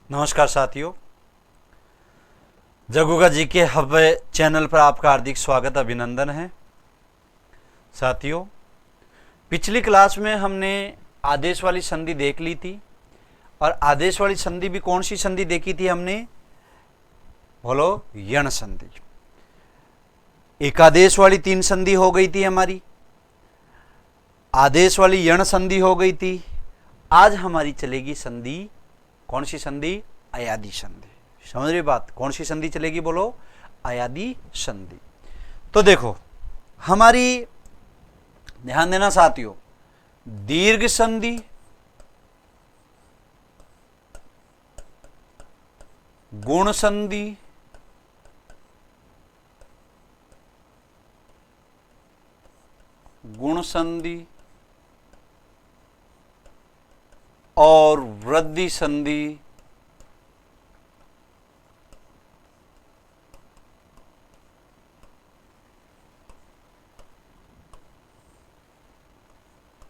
नमस्कार साथियों, जगुगा जी के हब चैनल पर आपका हार्दिक स्वागत अभिनंदन है। साथियों, पिछली क्लास में हमने आदेश वाली संधि देख ली थी और आदेश वाली संधि भी कौन सी संधि देखी थी हमने? बोलो, यण संधि। एकादेश वाली 3 संधि हो गई थी हमारी, आदेश वाली यण संधि हो गई थी। आज हमारी चलेगी संधि, कौन सी संधि? अयादी संधि। समझ रही बात? कौन सी संधि चलेगी? बोलो, अयादी संधि। तो देखो, हमारी ध्यान देना साथियों, दीर्घ संधि, गुण संधि, गुण संधि और वृद्धि संधि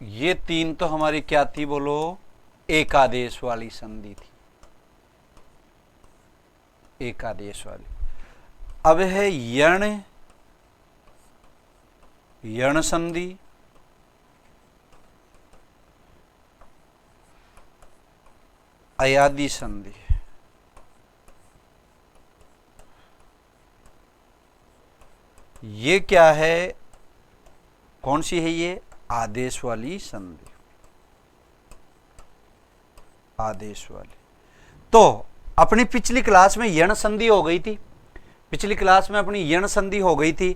ये 3 तो हमारी क्या थी? बोलो, एकादेश वाली संधि थी। एकादेश वाली। अब है यण संधि, अयादी संधि। ये क्या है? कौन सी है ये? आदेश वाली संधि। आदेश वाली। तो अपनी पिछली क्लास में यण संधि हो गई थी। पिछली क्लास में अपनी यण संधि हो गई थी।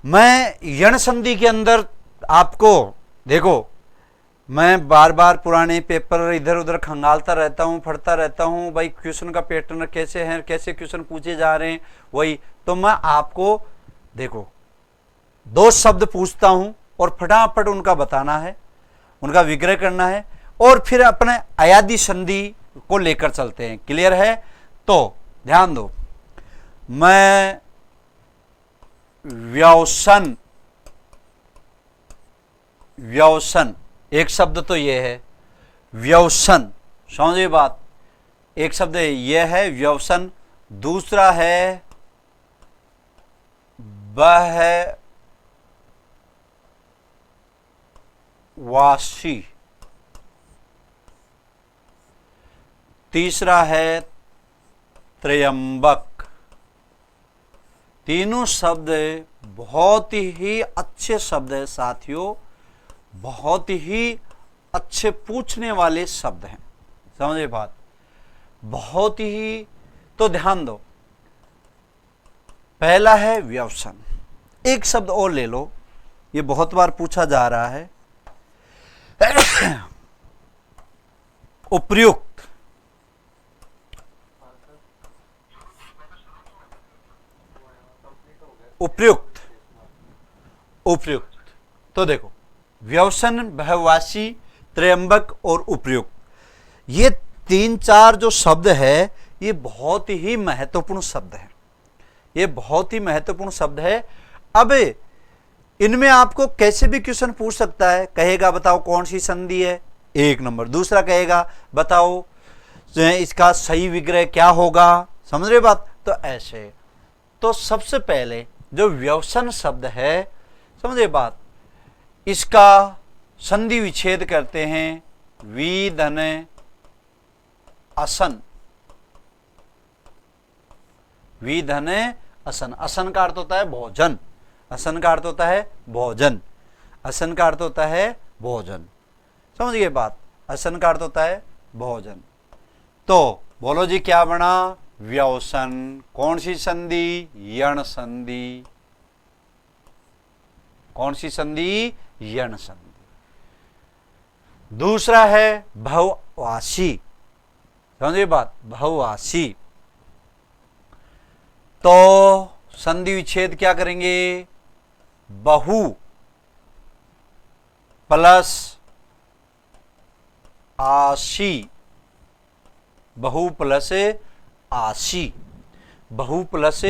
मैं यण संधि के अंदर आपको देखो, मैं बार बार पुराने पेपर इधर उधर खंगालता रहता हूँ, पढ़ता रहता हूँ, भाई क्वेश्चन का पैटर्न कैसे है, कैसे क्वेश्चन पूछे जा रहे हैं, वही तो मैं आपको देखो 2 शब्द पूछता हूँ और फटाफट उनका बताना है, उनका विग्रह करना है और फिर अपने अयादी संधि को लेकर चलते हैं। क्लियर है? तो ध्यान दो, मैं व्यवसन, व्यवसन एक शब्द तो ये है, व्यवसन। समझिए बात, एक शब्द ये है व्यवसन। दूसरा है बहवासी। तीसरा है त्रयंबक। तीनों शब्द बहुत ही अच्छे शब्द है साथियों, बहुत ही अच्छे पूछने वाले शब्द हैं। समझे बात? बहुत ही। तो ध्यान दो, पहला है व्यवसन। एक शब्द और ले लो, ये बहुत बार पूछा जा रहा है, उपयुक्त। उपयुक्त, उपयुक्त। तो देखो, व्यवसन, बहवासी, त्रयंबक और उपयुक्त, ये 3-4 जो शब्द है, ये बहुत ही महत्वपूर्ण शब्द है। ये बहुत ही महत्वपूर्ण शब्द है। अब इनमें आपको कैसे भी क्वेश्चन पूछ सकता है। कहेगा बताओ कौन सी संधि है, 1 नंबर। दूसरा कहेगा बताओ इसका सही विग्रह क्या होगा। समझ रहे बात? तो ऐसे। तो सबसे पहले जो व्यवसन शब्द है, समझे बात, इसका संधि विच्छेद करते हैं वी धन असन। वी धन असन। असन का अर्थ होता है भोजन। असन का अर्थ होता है भोजन। असन का अर्थ होता है भोजन। समझ गए बात? असन का अर्थ होता है भोजन। तो बोलो जी, क्या बना? व्यवसन। कौन सी संधि? यण संधि। कौन सी संधि? यण संधि। दूसरा है बहुवासी। समझिए बात? बहुवासी। तो संधि विच्छेद क्या करेंगे? बहु प्लस आशी। बहु प्लस आशी। बहु प्लस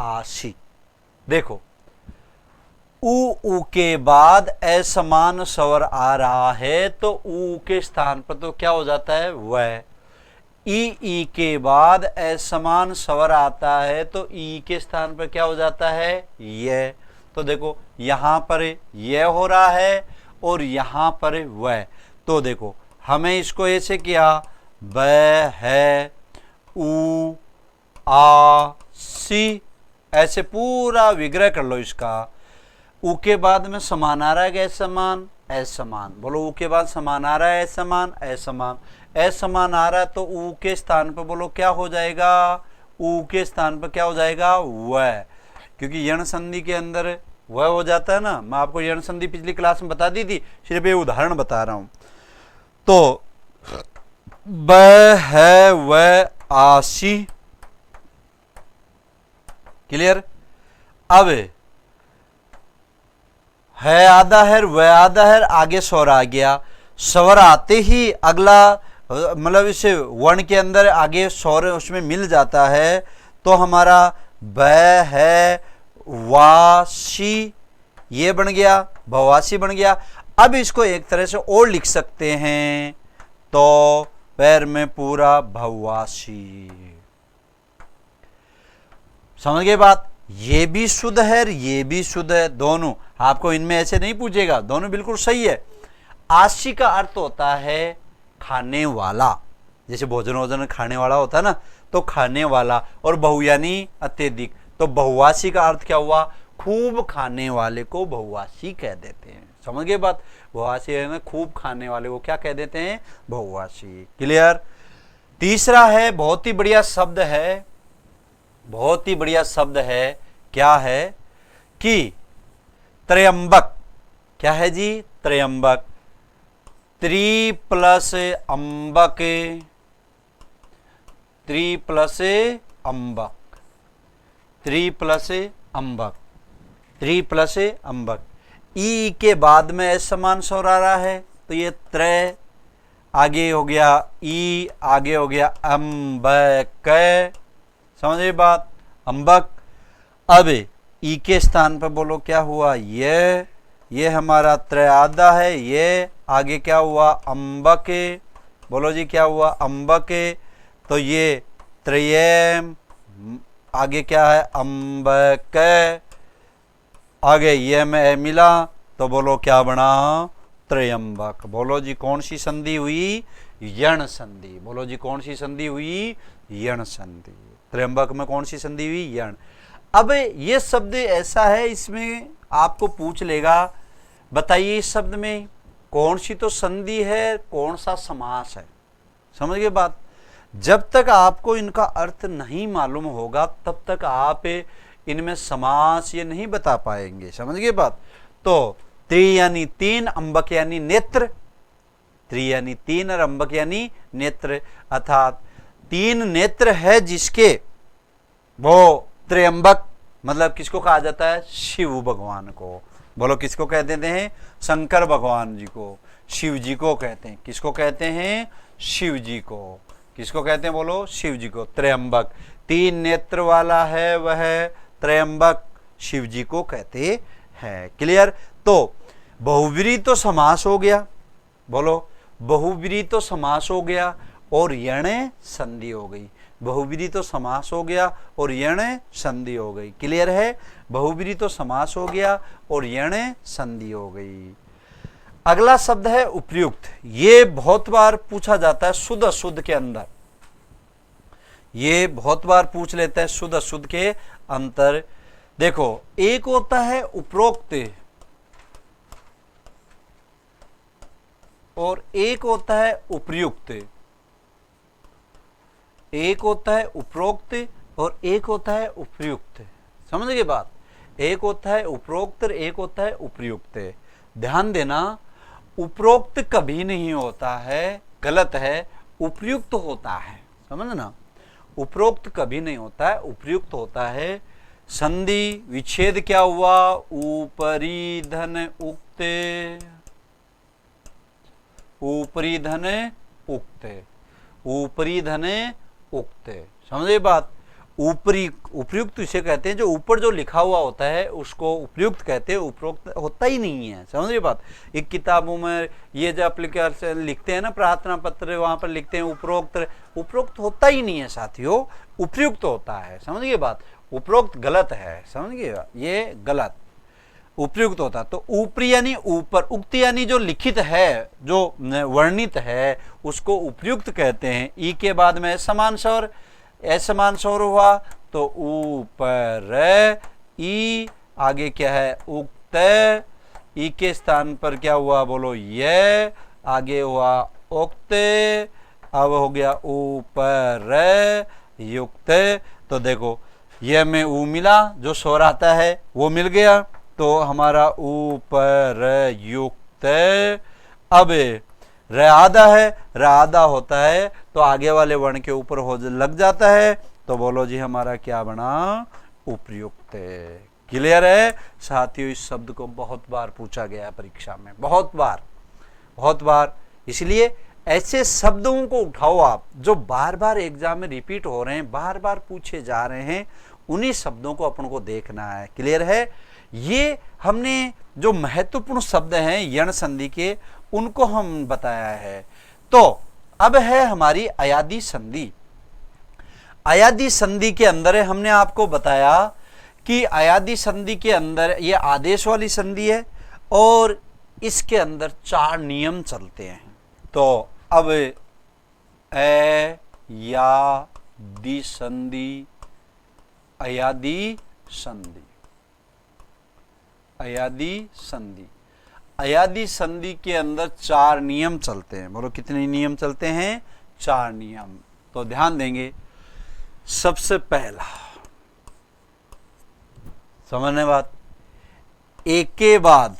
आशी। देखो, ऊ के बाद असमान स्वर आ रहा है तो ऊ के स्थान पर तो क्या हो जाता है? वह। ई के बाद असमान स्वर आता है तो ई के स्थान पर क्या हो जाता है, ये। तो देखो यहां पर ये हो रहा है और यहां पर वह। तो देखो हमें इसको ऐसे किया, ब है उ आ सी, ऐसे पूरा विग्रह कर लो इसका। उ के बाद में समान आ रहा है, असमान असमान, बोलो उ के बाद समान आ रहा है, असमान असमान, असमान आ रहा है तो उ के स्थान पर बोलो क्या हो जाएगा, उ के स्थान पर क्या हो जाएगा, वह। क्योंकि यण संधि के अंदर वह हो जाता है ना। मैं आपको यण संधि पिछली क्लास में बता दी थी, सिर्फ ये उदाहरण बता रहा हूं। तो ब है वह आशी, क्लियर। अब है आधा है, वह आधा है, आगे स्वर आ गया। स्वर आते ही अगला मतलब इस वर्ण के अंदर आगे स्वर उसमें मिल जाता है तो हमारा ब है वासी ये बन गया, भवासी बन गया। अब इसको एक तरह से और लिख सकते हैं तो पैर में पूरा भवासी। समझ गए बात। ये भी शुद्ध है, ये भी शुद्ध है, दोनों। आपको इनमें ऐसे नहीं पूछेगा, दोनों बिल्कुल सही है। आशी का अर्थ होता है खाने वाला, जैसे भोजन वोजन खाने वाला होता है ना, तो खाने वाला। और बहु यानी अत्यधिक, तो बहुवासी का अर्थ क्या हुआ, खूब खाने वाले को बहुवासी कह देते हैं। समझ गए बात। बहुवासी है ना, खूब खाने वाले को क्या कह देते हैं, बहुवासी। क्लियर। तीसरा है, बहुत ही बढ़िया शब्द है, बहुत ही बढ़िया शब्द है। क्या है कि त्रयंबक। क्या है जी, त्रयंबक। त्रि प्लस अंबक, त्रि प्लस अंबक, त्रि प्लस अंबक, त्रि प्लस अंबक। ई के बाद में असमान स्वर आ रहा है तो ये त्रय, आगे हो गया ई, आगे हो गया अंबक। समझे बात, अंबक। अब ई के स्थान पर बोलो क्या हुआ, ये हमारा त्रय आधा है, ये आगे क्या हुआ, अंबक। बोलो जी क्या हुआ, अंबक। तो ये त्रयम, आगे क्या है, अंबक। आगे ये में मिला तो बोलो क्या बना, त्रयंबक। बोलो जी कौन सी संधि हुई, यण संधि। बोलो जी कौन सी संधि हुई, यण संधि। त्रयंबक में कौन सी संधि हुई, यण। अब ये शब्द ऐसा है, इसमें आपको पूछ लेगा बताइए इस शब्द में कौन सी तो संधि है, कौन सा समास है। समझ गए बात। जब तक आपको इनका अर्थ नहीं मालूम होगा तब तक आप इनमें समास ये नहीं बता पाएंगे। समझ गए बात। तो त्रि यानी तीन, अंबक यानी नेत्र। त्रि यानी तीन और अंबक यानी नेत्र, अर्थात तीन नेत्र है जिसके, वो त्रयंबक। मतलब किसको कहा जाता है, शिव भगवान को। बोलो किसको कह देते हैं, शंकर भगवान जी को, शिव जी को कहते हैं। किसको कहते हैं, शिव जी को। किसको कहते हैं, बोलो शिव जी को। त्रयंबक, तीन नेत्र वाला है वह त्रयंबक, शिव जी को कहते हैं। क्लियर। तो बहुव्रीहि तो समास हो गया, बोलो बहुव्रीहि तो समास हो गया और यण संधि हो गई। बहुव्रीहि तो समास हो गया और यण संधि हो गई। क्लियर है। बहुव्रीहि तो समास हो गया और यण संधि हो गई। अगला शब्द है उपर्युक्त। ये बहुत बार पूछा जाता है शुद्ध अशुद्ध के अंदर, ये बहुत बार पूछ लेता है शुद्ध अशुद्ध के अंतर। देखो एक होता है उपरोक्त और एक होता है उपर्युक्त। एक होता है उपरोक्त और एक होता है उपर्युक्त। समझ गए बात। एक होता है उपरोक्त और एक होता है उपर्युक्त। ध्यान देना, उपरोक्त कभी नहीं होता है, गलत है, उपर्युक्त होता है। समझना, उपरोक्त कभी नहीं होता है, उपर्युक्त होता है। संधि विच्छेद क्या हुआ, ऊपरी धन उक्त, ऊपरी धन उक्त, ऊपरी धन उक्त। समझे बात। ऊपरी उपयुक्त इसे कहते हैं, जो ऊपर जो लिखा हुआ होता है उसको उपयुक्त कहते हैं, उपरोक्त होता ही नहीं है। समझिए बात। एक किताबों में ये जो एप्लीकेशन लिखते हैं ना, प्रार्थना पत्र, वहां पर लिखते हैं उपरोक्त, उपरोक्त होता ही नहीं है साथियों, उपयुक्त होता है। समझिए बात, उपरोक्त गलत है, समझिए ये गलत, उपयुक्त होता। तो ऊपरी यानी ऊपर, उक्त यानी जो लिखित है, जो वर्णित है, उसको उपयुक्त कहते हैं। ई के बाद में समान स्वर, असमान स्वर हुआ तो ऊपर, ई आगे क्या है उक्त, ई के स्थान पर क्या हुआ बोलो ये, आगे हुआ उक्त, अब हो गया ऊपर युक्त। तो देखो ये में ऊ मिला, जो स्वर आता है वो मिल गया, तो हमारा ऊपर युक्त। अब र आधा है, र आधा होता है तो आगे वाले वर्ण के ऊपर हो लग जाता है, तो बोलो जी हमारा क्या बना, उपयुक्त। क्लियर है साथियों। इस शब्द को बहुत बार पूछा गया है परीक्षा में, बहुत बार। इसलिए ऐसे शब्दों को उठाओ आप, जो बार बार एग्जाम में रिपीट हो रहे हैं, बार बार पूछे जा रहे हैं, उन्हीं शब्दों को अपन को देखना है। क्लियर है। ये हमने जो महत्वपूर्ण शब्द हैं यण संधि के, उनको हम बताया है। तो अब है हमारी अयादी संधि। अयादी संधि के अंदर हमने आपको बताया कि अयादी संधि के अंदर ये आदेश वाली संधि है और इसके अंदर 4 नियम चलते हैं। तो अब अयादी संधि, अयादी संधि, अयादी संधि, अयादी संधि के अंदर 4 नियम चलते हैं। बोलो कितने नियम चलते हैं, 4 नियम। तो ध्यान देंगे। सबसे पहला समझने बात, एक के बाद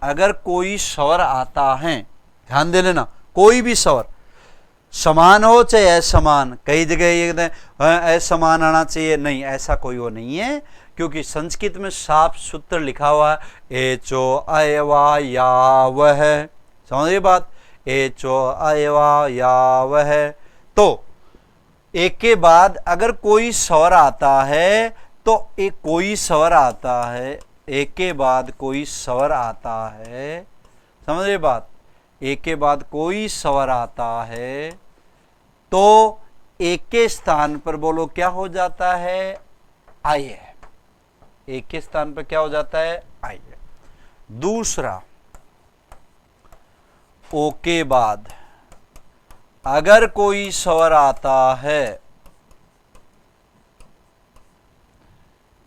अगर कोई स्वर आता है, ध्यान दे लेना, कोई भी स्वर समान हो चाहे असमान, कई जगह ये कहते हैं असमान आना चाहिए, नहीं, ऐसा कोई वो नहीं है, क्योंकि संस्कृत में साफ सूत्र लिखा हुआ है, एचो अयवा याव है। समझिए बात, एचो अयवा याव है। तो एक के बाद अगर कोई स्वर आता है, तो एक कोई स्वर आता है, एक के बाद कोई स्वर आता है, समझिए बात, एक के बाद कोई स्वर आता है, तो एक के स्थान पर बोलो क्या हो जाता है, आय। एक के स्थान पर क्या हो जाता है, आय। दूसरा, ओ के बाद अगर कोई स्वर आता है,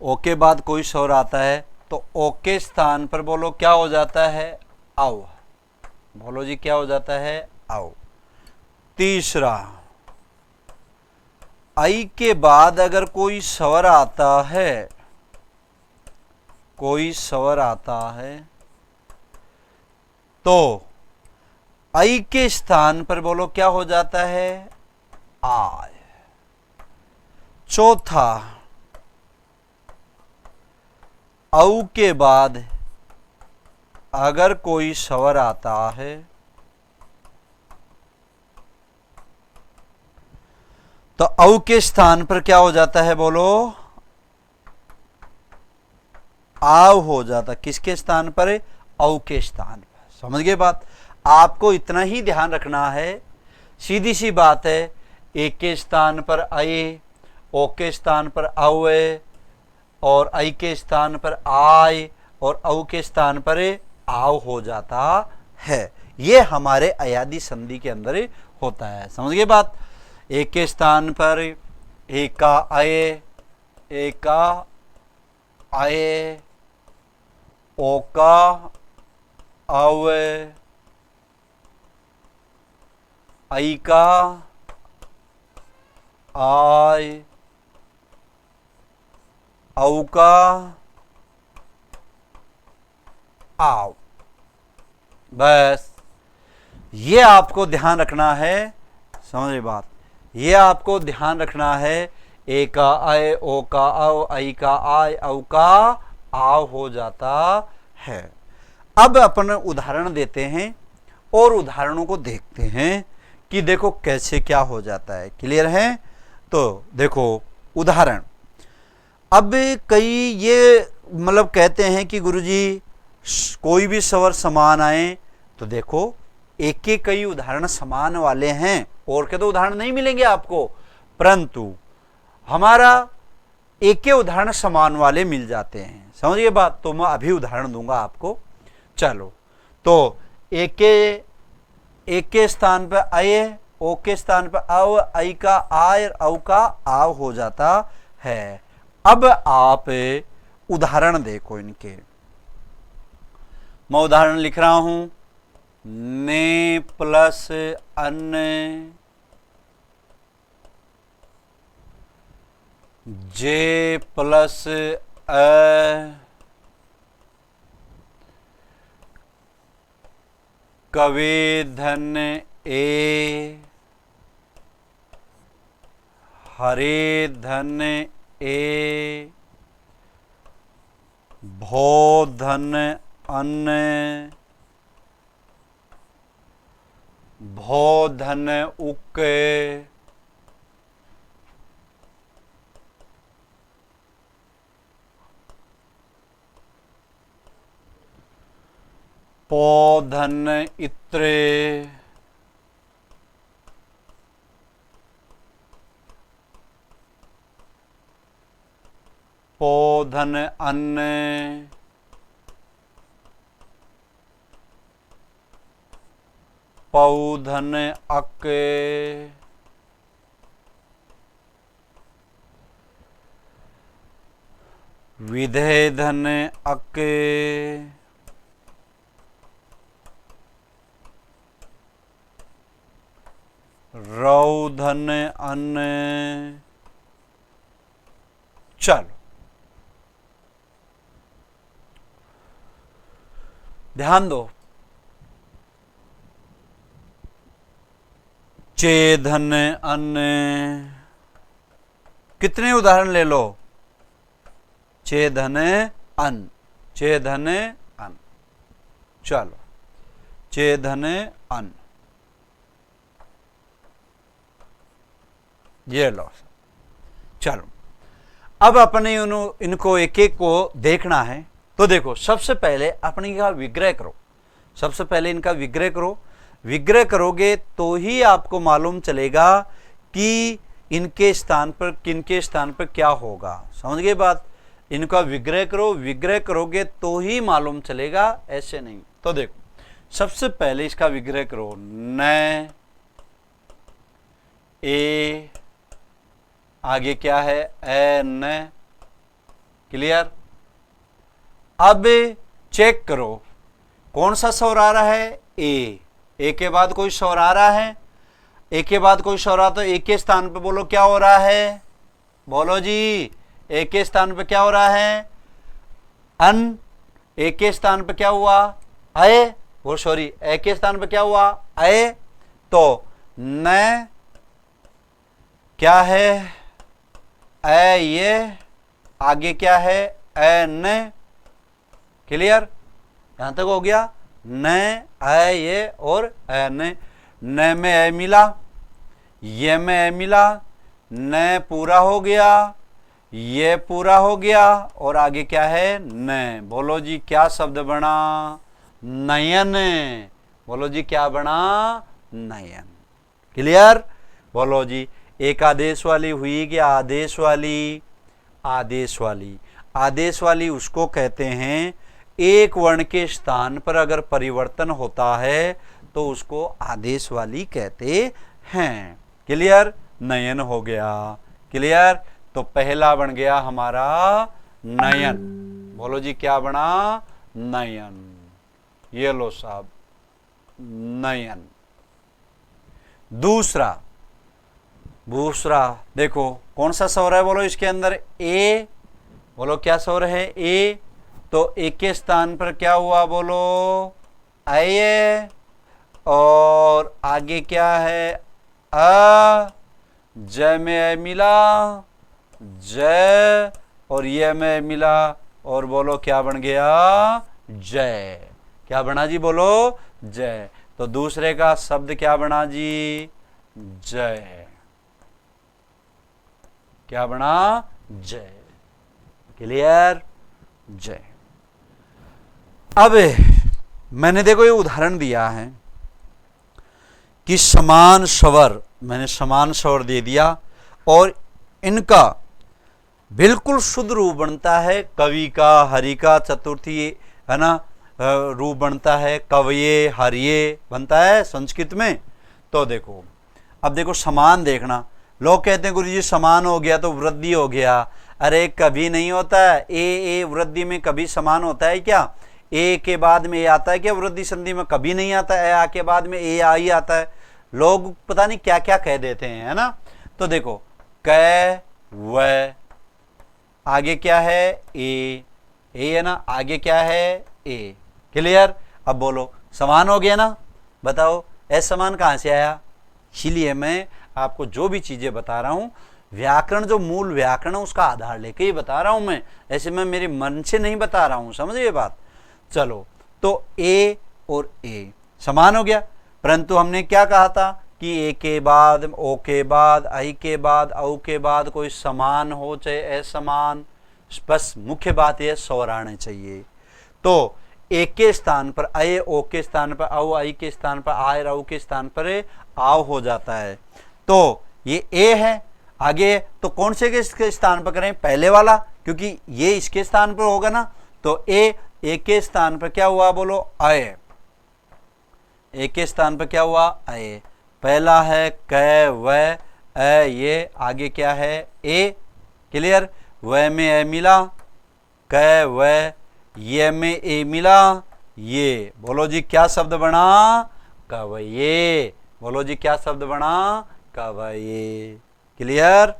ओ के बाद कोई स्वर आता है, तो ओ के स्थान पर बोलो क्या हो जाता है, औ। बोलो जी क्या हो जाता है, औ। तीसरा, आई के बाद अगर कोई स्वर आता है, कोई स्वर आता है, तो आई के स्थान पर बोलो क्या हो जाता है, आय। चौथा, औ के बाद अगर कोई स्वर आता है, तो औ के स्थान पर क्या हो जाता है, बोलो आव हो जाता। किसके स्थान पर, औ के स्थान पर। समझ गए बात। आपको इतना ही ध्यान रखना है, सीधी सी बात है, एक के स्थान पर आए, ओ के स्थान पर औ, और आई के स्थान पर आय, और औ के स्थान पर आव हो जाता है। ये हमारे अयादी संधि के अंदर होता है। समझ गए बात। एक के स्थान पर एक का आय, एक का आय, ओ का औ, आई का आय, औ का आव। बस ये आपको ध्यान रखना है। समझे बात, ये आपको ध्यान रखना है। ए का आय, ओ का औ, आई का आय, औ का आव हो जाता है। अब अपन उदाहरण देते हैं और उदाहरणों को देखते हैं कि देखो कैसे क्या हो जाता है। क्लियर है। तो देखो उदाहरण, अब कई ये मतलब कहते हैं कि गुरुजी कोई भी स्वर समान आए, तो देखो एक एक कई उदाहरण समान वाले हैं, और के तो उदाहरण नहीं मिलेंगे आपको, परंतु हमारा एक के उदाहरण समान वाले मिल जाते हैं। समझिए बात, तो मैं अभी उदाहरण दूंगा आपको। चलो, तो एक के स्थान पर अय, ओ के स्थान पर अव, आई का आय, औ का आव हो जाता है। अब आप उदाहरण देखो इनके, मैं उदाहरण लिख रहा हूं, ने प्लस अन, जे प्लस अ, कवे धन ए, हरे धन ए, भो धन अन, भो धन उक, पो धन इत्रे, पो धन अन्न, पौ धन अक, विधे धन अक, रौ धन अन्न। चलो ध्यान दो, चे धन अन्न, कितने उदाहरण ले लो, चे धन अन्न, चे धन अन्न। चलो, चे धन अन्न, ये लो। चलो, अब अपने इनको एक एक को देखना है। तो देखो, सबसे पहले अपने इनका विग्रह करो, सबसे पहले इनका विग्रह करो। विग्रह करोगे तो ही आपको मालूम चलेगा कि इनके स्थान पर, किनके स्थान पर क्या होगा। समझ गए बात? इनका विग्रह करो, विग्रह करोगे तो ही मालूम चलेगा, ऐसे नहीं। तो देखो, सबसे पहले इसका विग्रह करो, न, ए, आगे क्या है, ए, न। क्लियर? अब चेक करो कौन सा स्वर आ रहा है, ए के बाद कोई स्वर आ रहा है, ए के बाद कोई स्वर आ, तो ए के स्थान पे बोलो क्या हो रहा है, बोलो जी, ए के स्थान पे क्या हो रहा है, अन। ए के स्थान पे क्या हुआ, अय, वो सॉरी, ए के स्थान पे क्या हुआ, अय। तो न क्या है, ए, ये आगे क्या है, ए, न। क्लियर? यहां तक हो गया, न, ए, ये और ए, न में ए मिला, ये में ए मिला, न पूरा हो गया, ये पूरा हो गया, और आगे क्या है, न। बोलो जी क्या शब्द बना, नयन। बोलो जी क्या बना, नयन। क्लियर? बोलो जी, एक आदेश वाली हुई कि आदेश वाली, आदेश वाली, आदेश वाली उसको कहते हैं एक वर्ण के स्थान पर अगर परिवर्तन होता है तो उसको आदेश वाली कहते हैं। क्लियर? नयन हो गया। क्लियर? तो पहला बन गया हमारा नयन। बोलो जी क्या बना, नयन। ये लो साहब, नयन। दूसरा, दूसरा देखो कौन सा स्वर है, बोलो इसके अंदर, ए। बोलो क्या स्वर है, ए। तो ए के स्थान पर क्या हुआ, बोलो अय, और आगे क्या है, अ, जय में अय मिला, जय, और ये में मिला, और बोलो क्या बन गया, जय। क्या बना जी, बोलो जय। तो दूसरे का शब्द क्या बना जी, जय। क्या बना, जय। क्लियर, जय। अब मैंने देखो ये उदाहरण दिया है कि समान स्वर, मैंने समान स्वर दे दिया और इनका बिल्कुल शुद्ध रूप बनता है कवि का, हरि का, चतुर्थी है ना, रूप बनता है कवये हरिये बनता है संस्कृत में। तो देखो, अब देखो समान देखना, लोग कहते हैं गुरुजी समान हो गया तो वृद्धि हो गया। अरे कभी नहीं होता है, ए वृद्धि में कभी समान होता है क्या? ए के बाद में ए आता है क्या वृद्धि संधि में? कभी नहीं आता है। आ के बाद में ए आ ही आता है। लोग पता नहीं क्या क्या कह देते हैं, है ना। तो देखो क व, आगे क्या है, ए है ना, आगे क्या है, ए। क्लियर। अब बोलो समान हो गया ना, बताओ असमान कहां से आया? इसीलिए मैं आपको जो भी चीजें बता रहा हूं, व्याकरण जो मूल व्याकरण है उसका आधार लेके ही बता रहा हूं मैं, ऐसे मैं मेरे मन से नहीं बता रहा हूं, समझ ये बात। चलो, तो ए और ए समान हो गया, परंतु हमने क्या कहा था कि ए के बाद, ओ के बाद, आई के बाद, औ के बाद कोई समान हो चाहे असमान, बस मुख्य बात यह स्वर आने चाहिए। तो ए के स्थान पर अय, ओ के स्थान पर औ, आई के स्थान पर आय, औ के स्थान पर आव हो जाता है। तो ये ए है, आगे तो कौन से के स्थान पर करें? पहले वाला, क्योंकि ये इसके स्थान पर होगा ना। तो ए के स्थान पर क्या हुआ, बोलो अय। ए के स्थान पर क्या हुआ, अय। पहला है क व अ ये, आगे क्या है, ए। क्लियर। व में ए मिला, क व, ये में ए मिला, ये। बोलो जी क्या शब्द बना, कवये। बोलो जी क्या शब्द बना, कवये। क्लियर।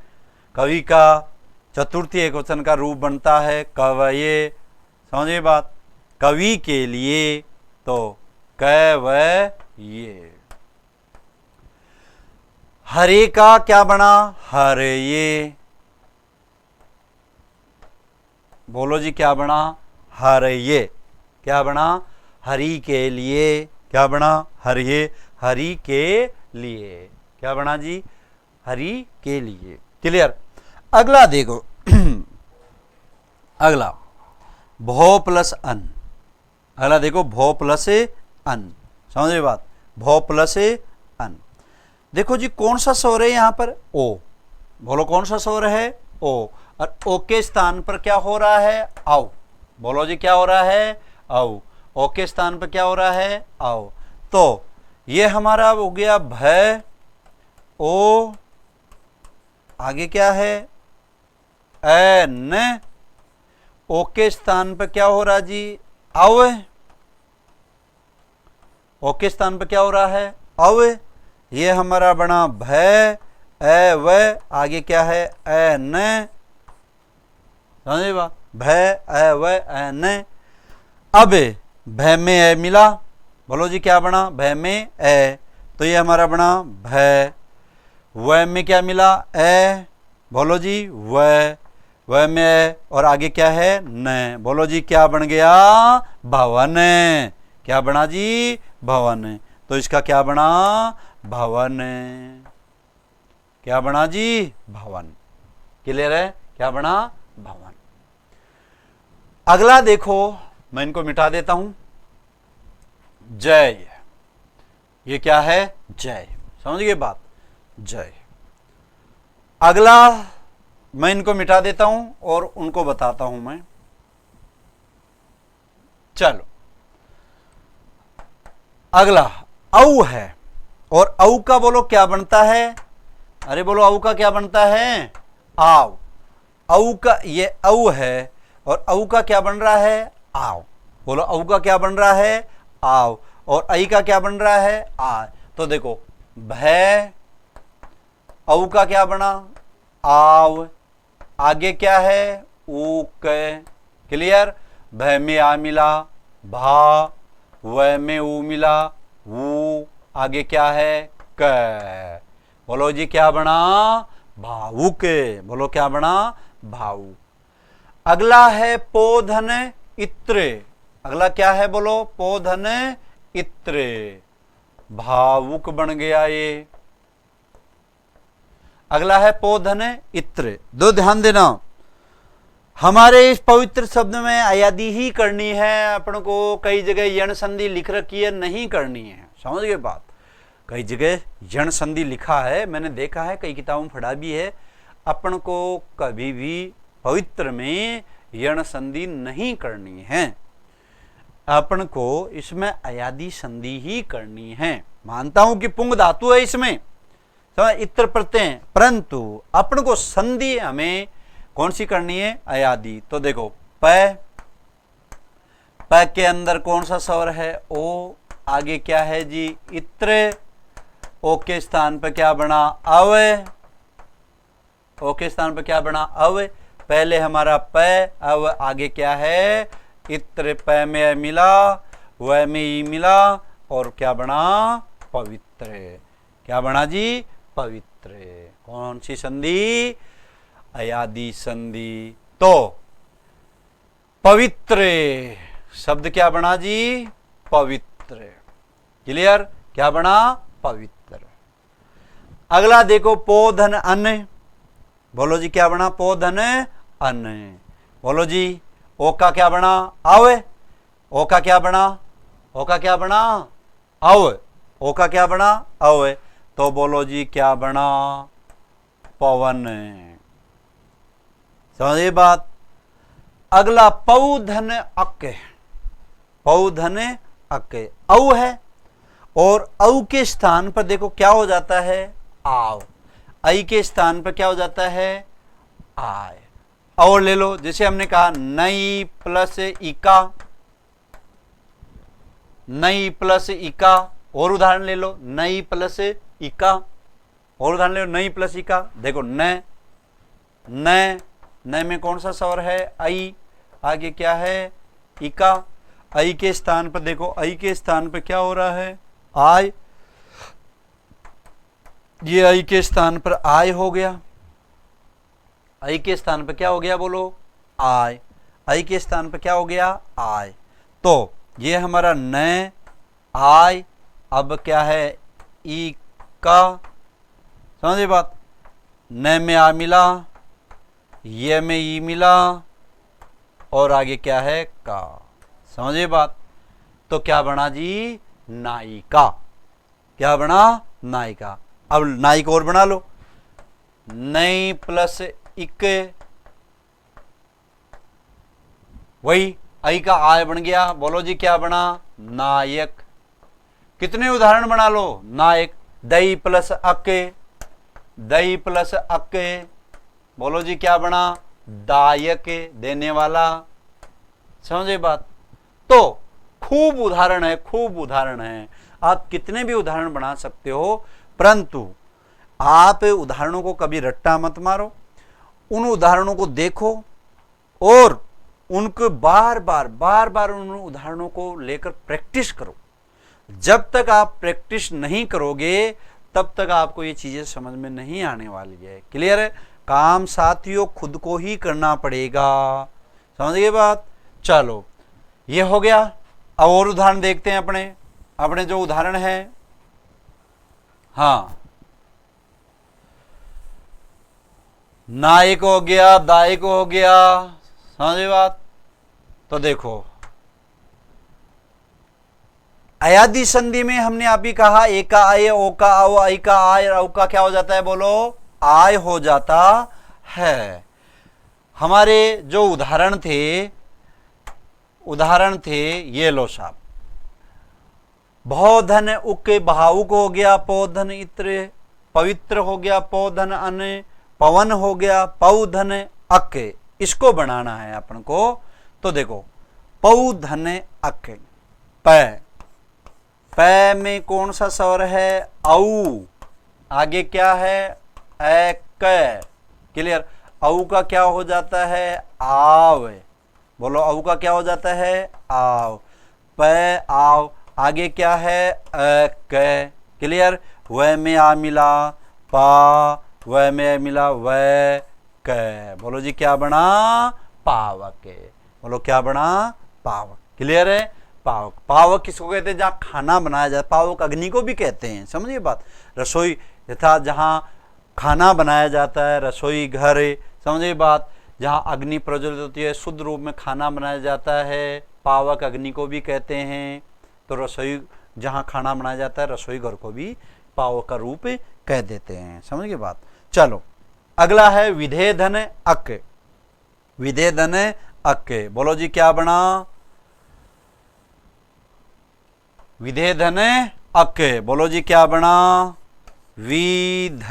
कवि का चतुर्थी एकवचन का रूप बनता है कवये, समझिए बात। कवि के लिए तो कवये। हरे का क्या बना, हरये। बोलो जी क्या बना, हरये। क्या बना, हरि के लिए। क्या बना, हरये, हरि के लिए। क्या बना जी, हरि के लिए। क्लियर। अगला देखो अगला भौ प्लस अन। अगला देखो भौ प्लस अन, समझे बात, भौ प्लस अन। देखो जी कौन सा स्वर है यहां पर, ओ। बोलो कौन सा स्वर है, ओ। और ओ के स्थान पर क्या हो रहा है, आओ। बोलो जी क्या हो रहा है, आओ। ओ के स्थान पर क्या हो रहा है, आओ। तो ये हमारा हो गया भय, ओ, आगे क्या है, न। ओ के स्थान पर क्या हो रहा जी, अव। ओ के स्थान पर क्या हो रहा है, अव। ये हमारा बना भय, व, आगे क्या है, न। समझे बा, भय, व, न। अब भय में ए मिला, बोलो जी क्या बना, भय में ए। तो ये हमारा बना भय। व में क्या मिला, ए। बोलो जी व में ए, और आगे क्या है, न। बोलो जी क्या बन गया, भवन। क्या बना जी, भवन। तो इसका क्या बना, भवन। क्या बना जी, भवन। क्लियर है, क्या बना, भवन। अगला देखो, मैं इनको मिटा देता हूं, जय। ये क्या है, जय। समझ गए बात, जय। अगला मैं इनको मिटा देता हूं और उनको बताता हूं मैं। चलो अगला औ है, और औ का बोलो क्या बनता है, अरे बोलो औ का क्या बनता है, आव। औ का ये औ है, और औ का क्या बन रहा है, आव। बोलो औ का क्या बन रहा है, आव। और आई का क्या बन रहा है, आ। तो देखो भय, औ का क्या बना, आव। आगे क्या है, ऊक। क्लियर। भय में आ मिला, भा। व में ऊ मिला, वू। आगे क्या है, क। बोलो जी क्या बना, भावुक। बोलो क्या बना, भावुक। अगला है पोधन इत्र। अगला क्या है, बोलो पोधन इत्र। भावुक बन गया ये। अगला है पोधन इत्र। दो ध्यान देना, हमारे इस पवित्र शब्द में अयादी ही करनी है अपन को। कई जगह यण संधि लिख रखी है, नहीं करनी है, समझ गए बात। कई जगह यण संधि लिखा है, मैंने देखा है, कई किताबों में पढ़ा भी है। अपन को कभी भी पवित्र में यण संधि नहीं करनी है, अपन को इसमें अयादी संधि ही करनी है। मानता हूं कि पुंग धातु है इसमें, इत्र प्रत्यय, परंतु अपन को संधि हमें कौन सी करनी है? अयादी। तो देखो प के अंदर कौन सा स्वर है? ओ। आगे क्या है जी? इत्र। ओ के स्थान पर क्या बना? अव। ओ के स्थान पर क्या बना? अव। पहले हमारा प, अब आगे क्या है? इत्र। प में मिला, व में ई मिला, और क्या बना? पवित्र। क्या बना जी? पवित्र। कौन सी संधि? अयादी संधि। तो पवित्र शब्द क्या बना जी? पवित्र। क्लियर? क्या बना? पवित्र। अगला देखो पोधन अन्न। बोलो जी क्या बना? पोधन अन्न। बोलो जी ओ का क्या बना? अव। ओ का क्या बना? ओ का क्या बना? अव। ओ का क्या बना? अव। तो बोलो जी क्या बना? पवन। समझिए बात। अगला पौधन अक। पौधन अक औ है, और औ के स्थान पर देखो क्या हो जाता है? आव। आई के स्थान पर क्या हो जाता है? आय। और ले लो, जैसे हमने कहा नई प्लस इका, नई प्लस इका। और उदाहरण ले लो, नई प्लस इका। और उदाहरण ले लो, नई प्लस इका। देखो न, न में कौन सा स्वर है? आई। आगे क्या है? इका। आई के स्थान पर देखो, आई के स्थान पर क्या हो रहा है? आय। ये आई के स्थान पर आय हो गया। आई के स्थान पर क्या हो गया? बोलो आय। आई के स्थान पर क्या हो गया? आय। तो ये हमारा न, आय। अब क्या है? ई का। समझे बात? न में आ मिला, ये में ई मिला, और आगे क्या है? का। समझे बात? तो क्या बना जी? नायिका। क्या बना? नायिका। अब नायिका और बना लो, नई प्लस इक, वही आई का आय बन गया। बोलो जी क्या बना? नायक। कितने उदाहरण बना लो? नायक। दई प्लस अके, दई प्लस अके। बोलो जी क्या बना? दायक, देने वाला। समझे बात? तो खूब उदाहरण है, खूब उदाहरण है। आप कितने भी उदाहरण बना सकते हो, परंतु आप उदाहरणों को कभी रट्टा मत मारो। उन उदाहरणों को देखो और उनको बार बार उन उदाहरणों को लेकर प्रैक्टिस करो। जब तक आप प्रैक्टिस नहीं करोगे तब तक आपको ये चीजें समझ में नहीं आने वाली है। क्लियर है? काम साथियों खुद को ही करना पड़ेगा। समझ गए बात? चलो ये हो गया। अब और उदाहरण देखते हैं अपने जो उदाहरण है। हाँ, नायक हो गया, दायक हो गया। समझे बात? तो देखो अयादी संधि में हमने अभी कहा ए का आय, ओ का आओ, आई का आय, औ का क्या हो जाता है? बोलो आय हो जाता है। हमारे जो उदाहरण थे ये लो साहब। बहुधन उक भावुक हो गया, पौधन इत्र। पवित्र हो गया पौधन अन। पवन हो गया पौधन अक। इसको बनाना है अपन को। तो देखो पौधन अक। प में कौन सा स्वर है? औ। आगे क्या है? एक। क्लियर? औ का क्या हो जाता है? आव। बोलो औ का क्या हो जाता है? आव। प आव। आगे क्या है? एक। क्लियर? व में आ मिला, पा। व में मिला, व क। बोलो जी क्या बना? पावक। बोलो क्या बना? पावक। क्लियर है? पावक। पावक किसको कहते हैं? जहाँ खाना बनाया जाए। पावक अग्नि को भी कहते हैं। समझिए बात? रसोई यथा जहाँ खाना बनाया जाता है, रसोई घर, समझे बात, जहाँ अग्नि प्रज्वलित होती है, शुद्ध रूप में खाना बनाया जाता है, पावक अग्नि को भी कहते हैं। तो रसोई जहाँ खाना बनाया जाता है, रसोई घर को भी पावक का रूप कह देते हैं, समझ गए बात। चलो अगला है विधेय धन अक। विधेय धन अक, बोलो जी क्या बना? विधेय धन अक, बोलो जी क्या बना? विध,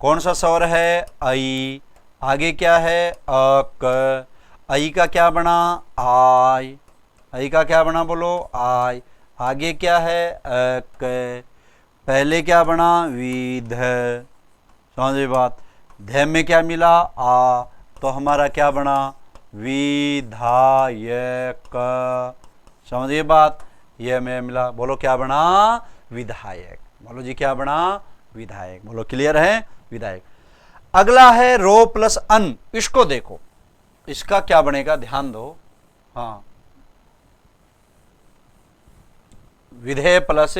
कौन सा स्वर है? आई। आगे क्या है? अक। आई का क्या बना? आय। आई का क्या बना? बोलो आय। आगे क्या है? अक। पहले क्या बना? विध। समझे बात। ध में क्या मिला? आ, तो हमारा क्या बना? विधायक। समझिए बात, ये में मिला, बोलो क्या बना? विधायक। बोलो जी क्या बना? विधायक। बोलो क्लियर है? विधायक। अगला है रो प्लस अन। इसको देखो, इसका क्या बनेगा, ध्यान दो। हाँ, विधेय प्लस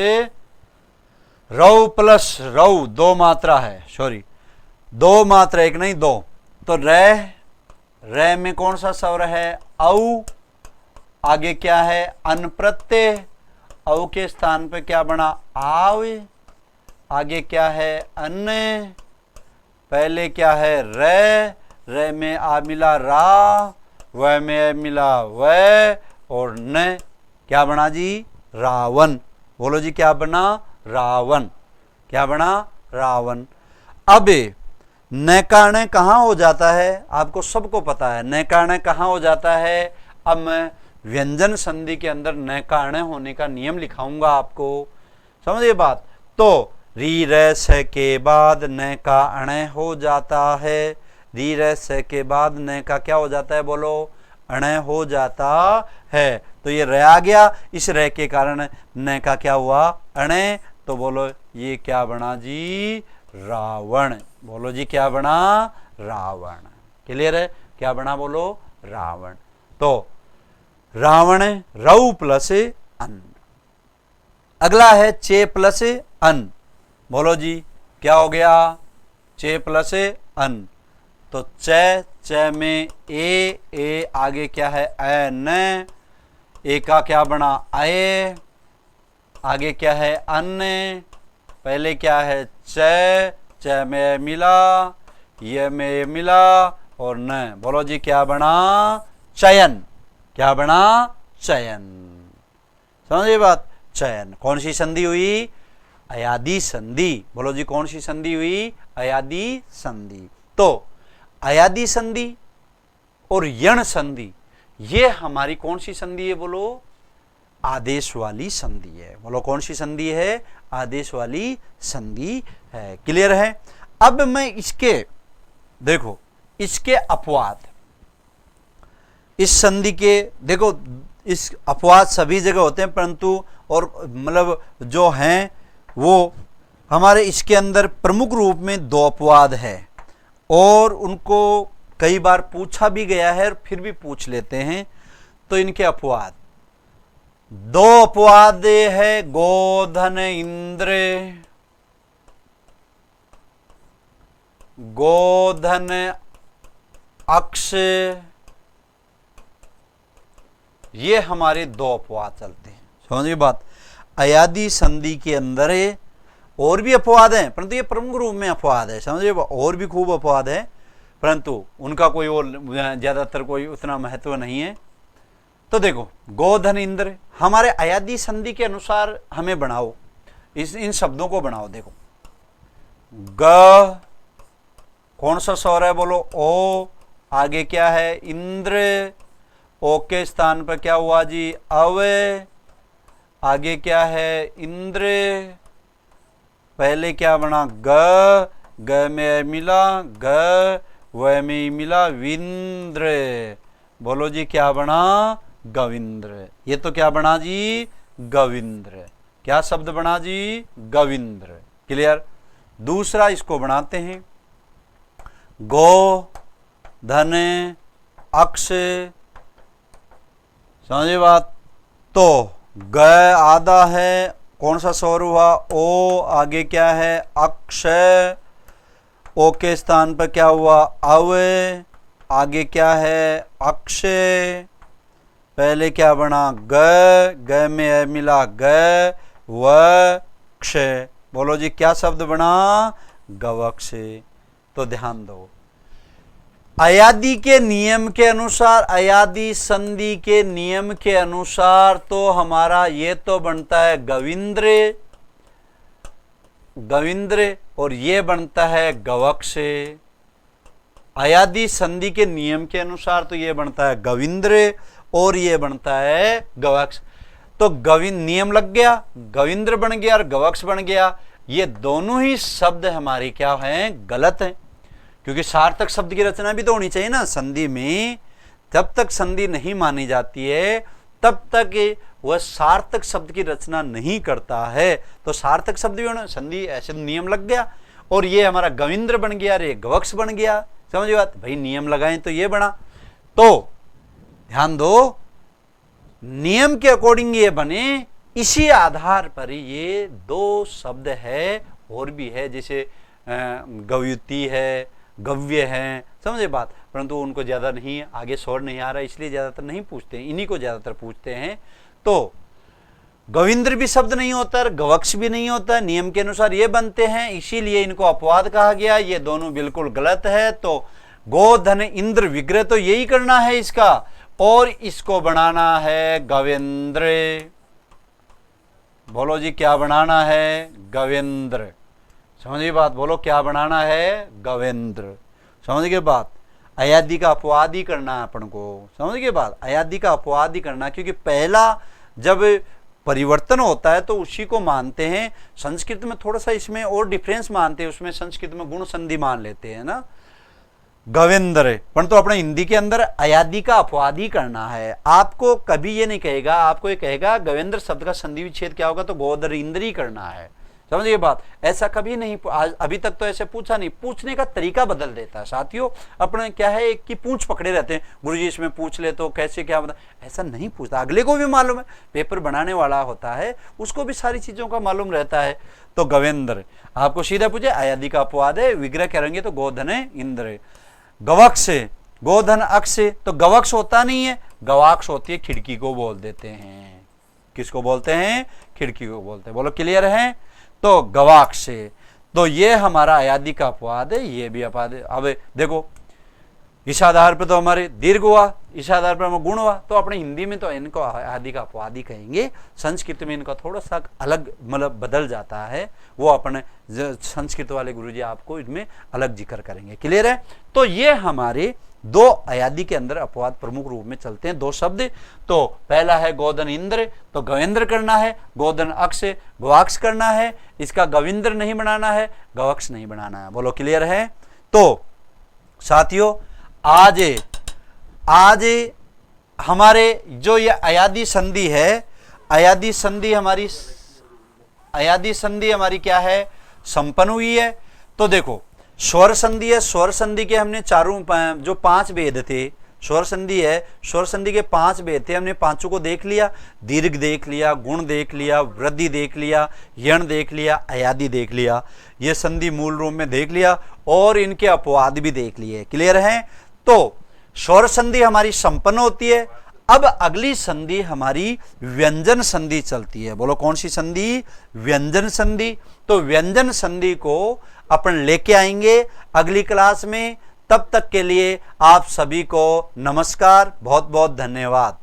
रौ प्लस रौ, दो मात्रा है, सॉरी दो मात्रा, एक नहीं दो। तो रे में कौन सा स्वर है? औ। आगे क्या है? अन प्रत्यय। औ के स्थान पे क्या बना? आव। आगे क्या है? अन। पहले क्या है? रे में आ मिला रा, व में मिला व, और न क्या बना जी? रावण। बोलो जी क्या बना? रावण। क्या बना? रावण। अब न का न कहाँ हो जाता है? आपको सबको पता है न का न कहाँ हो जाता है। अब मैं व्यंजन संधि के अंदर न का न होने का नियम लिखाऊंगा आपको, समझिए बात। तो री र स के बाद न का अण हो जाता है। री र स के बाद न का क्या हो जाता है? बोलो अण हो जाता है। तो ये रह आ गया, इस रह के कारण न का क्या हुआ? अण। तो बोलो ये क्या बना जी? रावण। बोलो जी क्या बना? रावण। क्लियर है? क्या बना? बोलो रावण। तो रावण रऊ प्लस अन। अगला है चे प्लस अन। बोलो जी क्या हो गया? चे प्लस अन। तो च में ए आगे क्या है? न। ए का क्या बना? आए। आगे क्या है? अन्य। पहले क्या है? च में मिला, ये में मिला, और न। बोलो जी क्या बना? चयन। क्या बना? चयन। समझिए बात। चयन। कौन सी संधि हुई? अयादी संधि। बोलो जी कौन सी संधि हुई? अयादी संधि। तो अयादी संधि और यण संधि, ये हमारी कौन सी संधि है? बोलो आदेश वाली संधि है। बोलो कौन सी संधि है? आदेश वाली संधि है। क्लियर है? अब मैं इसके देखो, इसके अपवाद, इस संधि के देखो, इस अपवाद सभी जगह होते हैं, परंतु और मतलब जो हैं वो हमारे इसके अंदर प्रमुख रूप में दो अपवाद है, और उनको कई बार पूछा भी गया है और फिर भी पूछ लेते हैं। तो इनके अपवाद, दो अपवाद है गोधन इंद्र, गोधन अक्ष, ये हमारे दो अपवाद चलते हैं। समझिए बात। अयादी संधि के अंदर और भी अपवाद हैं, परंतु ये प्रमुख रूप में अपवाद है। समझिए, और भी खूब अपवाद है, परंतु उनका कोई और ज्यादातर कोई उतना महत्व नहीं है। तो देखो, गोधन इंद्र हमारे अयादी संधि के अनुसार हमें बनाओ, इन शब्दों को बनाओ। देखो, ग कौन सा स्वर है? बोलो ओ। आगे क्या है? इंद्र। ओ के स्थान पर क्या हुआ जी? अव। आगे क्या है? इंद्र। पहले क्या बना? ग में मिला ग, व में मिला विंद्र। बोलो जी क्या बना? गविंद्र। ये तो क्या बना जी? गविंद्र। क्या शब्द बना जी? गविंद्र। क्लियर? दूसरा इसको बनाते हैं, गो धन अक्ष। समझिए बात। तो ग आधा है, कौन सा स्वर हुआ? ओ। आगे क्या है? अक्ष। ओ के स्थान पर क्या हुआ, अव, आगे क्या है, अक्षय, पहले क्या बना, ग में है मिला ग, व क्षय, बोलो जी क्या शब्द बना, गवक्षय। तो ध्यान दो, अयादि के नियम के अनुसार, अयादि संधि के नियम के अनुसार तो हमारा ये तो बनता है गविंद्र, गविंद्र, और ये बनता है गवक्षय। अयादि संधि के नियम के अनुसार तो ये बनता है गविंद्र और ये बनता है गवक्ष। तो नियम लग गया, गविंद्र बन गया और गवक्ष बन गया। ये दोनों ही शब्द हमारे क्या हैं, गलत हैं, क्योंकि सार्थक शब्द की रचना भी तो होनी चाहिए ना संधि में। जब तक संधि नहीं मानी जाती है तब तक वह सार्थक शब्द की रचना नहीं करता है। तो सार्थक शब्द भी होना, संधि ऐसे नियम लग गया और ये हमारा गविंद्र बन गया और ये गवक्ष बन गया। समझिए बात, भाई नियम लगाएं तो ये बना। तो ध्यान दो, नियम के अकॉर्डिंग ये बने, इसी आधार पर ये दो शब्द है, और भी है जैसे गव्युति है, गव्य है, समझे बात, परंतु उनको ज्यादा नहीं, आगे स्वर नहीं आ रहा इसलिए ज्यादातर नहीं पूछते हैं, इन्हीं को ज्यादातर पूछते हैं। तो गविंद्र भी शब्द नहीं होता है, गवक्ष भी नहीं होता है, नियम के अनुसार ये बनते हैं, इसीलिए इनको अपवाद कहा गया। ये दोनों बिल्कुल गलत है। तो गोधन इंद्र विग्रह तो यही करना है इसका, और इसको बनाना है गवेंद्र। बोलो जी क्या बनाना है, गवेंद्र। समझिए बात, बोलो क्या बनाना है, गवेंद्र। समझ गए बात, अयादि का अपवाद ही करना है अपन को। समझ गए बात, अयादि का अपवाद ही करना, क्योंकि पहला जब परिवर्तन होता है तो उसी को मानते हैं। संस्कृत में थोड़ा सा इसमें और डिफरेंस मानते हैं, उसमें संस्कृत में गुण संधि मान लेते हैं ना, गवेंद्र, परंतु अपने हिंदी के अंदर अयादि का अपवाद ही करना है। आपको कभी ये नहीं कहेगा, आपको ये कहेगा गवेंद्र शब्द का संधि विच्छेद क्या होगा, तो गोधर इंद्र ही करना है। समझिए बात, ऐसा कभी नहीं, अभी तक तो ऐसे पूछा नहीं, पूछने का तरीका बदल देता है साथियों। अपने क्या है, एक की पूंछ पकड़े रहते हैं, गुरुजी इसमें पूछ ले तो कैसे क्या बता, ऐसा नहीं पूछता। अगले को भी मालूम है, पेपर बनाने वाला होता है उसको भी सारी चीजों का मालूम रहता है। तो गवेंद्र आपको सीधा पूछे, अयादि का अपवाद है, विग्रह करेंगे तो गोधन है इंद्र। गवक्ष, गोधन अक्ष, तो गवक्ष होता नहीं है, गवाक्ष होती है, खिड़की को बोल देते हैं। किसको बोलते हैं, खिड़की को बोलते हैं। बोलो क्लियर है। तो गवाक्ष, तो ये हमारा अयादि का अपवाद है, ये भी अपवाद है। अब देखो इस आधार पर तो हमारे दीर्घ हुआ, इस आधार पर हमें गुण हुआ, तो अपने हिंदी में तो इनको अयादि का अपवाद ही कहेंगे। संस्कृत में इनका थोड़ा सा अलग मतलब बदल जाता है, वो अपने संस्कृत वाले गुरुजी आपको इसमें अलग जिक्र करेंगे। क्लियर है। तो ये हमारे दो अयादि के अंदर अपवाद प्रमुख रूप में चलते हैं, दो शब्द। तो पहला है गोधन इंद्र, तो गवेंद्र करना है, गोधन अक्ष गवाक्ष करना है, इसका गविंद्र नहीं बनाना है, गवक्ष नहीं बनाना है। बोलो क्लियर है। तो साथियों आज हमारे जो ये अयादि संधि है, अयादि संधि हमारी क्या है, संपन्न हुई है। तो देखो स्वर संधि है, स्वर संधि के हमने चारों जो 5 भेद थे, स्वर संधि है, स्वर संधि के 5 भेद थे, हमने पांचों को देख लिया। दीर्घ देख लिया, गुण देख लिया, वृद्धि देख लिया, यण देख लिया, अयादि देख लिया, ये संधि मूल रूप में देख लिया, और इनके अपवाद भी देख लिए। क्लियर है। तो स्वर संधि हमारी संपन्न होती है। अब अगली संधि हमारी व्यंजन संधि चलती है। बोलो कौन सी संधि, व्यंजन संधि। तो व्यंजन संधि को अपन लेके आएंगे अगली क्लास में। तब तक के लिए आप सभी को नमस्कार, बहुत बहुत धन्यवाद।